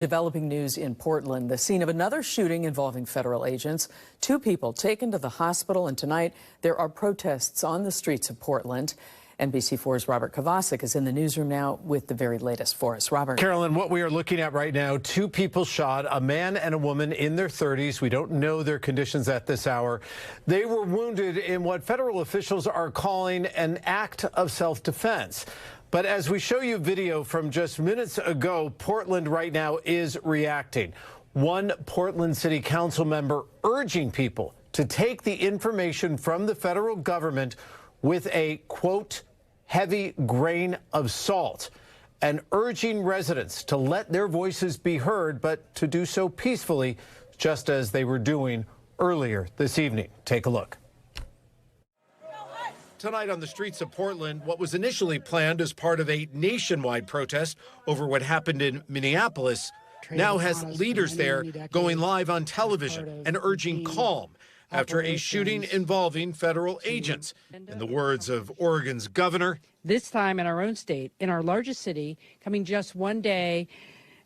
Developing news in Portland, the scene of another shooting involving federal agents. 2 people taken to the hospital, and tonight there are protests on the streets of Portland. NBC4's Robert Kovacik is in the newsroom now with the very latest for us. Robert. Carolyn, what we are looking at right now, 2 people shot, a man and a woman in their 30s. We don't know their conditions at this hour. They were wounded in what federal officials are calling an act of self-defense. But as we show you video from just minutes ago, Portland right now is reacting. One Portland City Council member urging people to take the information from the federal government with a, quote, heavy grain of salt, and urging residents to let their voices be heard, but to do so peacefully, just as they were doing earlier this evening. Take a look. Tonight on the streets of Portland, what was initially planned as part of a nationwide protest over what happened in Minneapolis now has leaders there going live on television and urging calm after a shooting involving federal agents. In the words of Oregon's governor, this time in our own state, in our largest city, coming just one day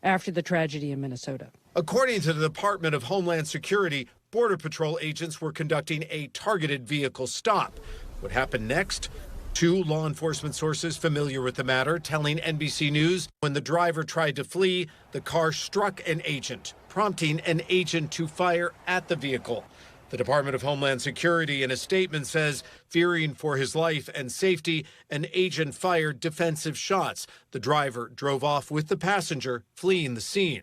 after the tragedy in Minnesota. According to the Department of Homeland Security, Border Patrol agents were conducting a targeted vehicle stop. What happened next? 2 law enforcement sources familiar with the matter telling NBC News when the driver tried to flee, the car struck an agent, prompting an agent to fire at the vehicle. The Department of Homeland Security in a statement says, fearing for his life and safety, an agent fired defensive shots. The driver drove off with the passenger, fleeing the scene.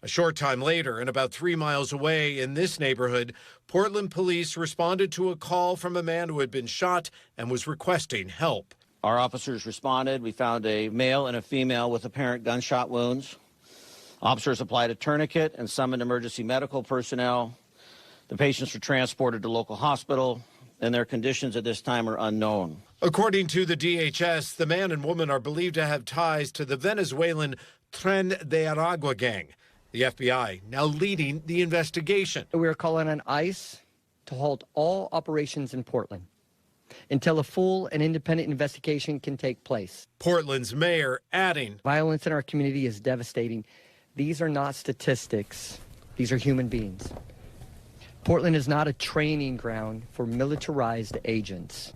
A short time later, and about 3 miles away in this neighborhood, Portland police responded to a call from a man who had been shot and was requesting help. Our officers responded. We found a male and a female with apparent gunshot wounds. Officers applied a tourniquet and summoned emergency medical personnel. The patients were transported to local hospital, and their conditions at this time are unknown. According to the DHS, the man and woman are believed to have ties to the Venezuelan Tren de Aragua gang. The FBI now leading the investigation. We are calling on ICE to halt all operations in Portland until a full and independent investigation can take place. Portland's mayor adding, violence in our community is devastating. These are not statistics. These are human beings. Portland is not a training ground for militarized agents.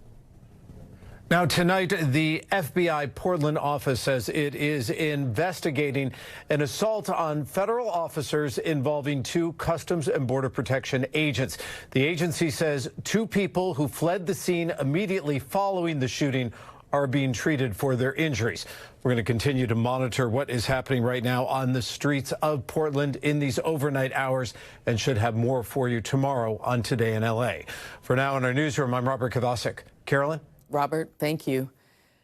Now, tonight, the FBI Portland office says it is investigating an assault on federal officers involving 2 Customs and Border Protection agents. The agency says 2 people who fled the scene immediately following the shooting are being treated for their injuries. We're going to continue to monitor what is happening right now on the streets of Portland in these overnight hours, and should have more for you tomorrow on Today in LA. For now, in our newsroom, I'm Robert Kovacik. Carolyn? Robert, thank you.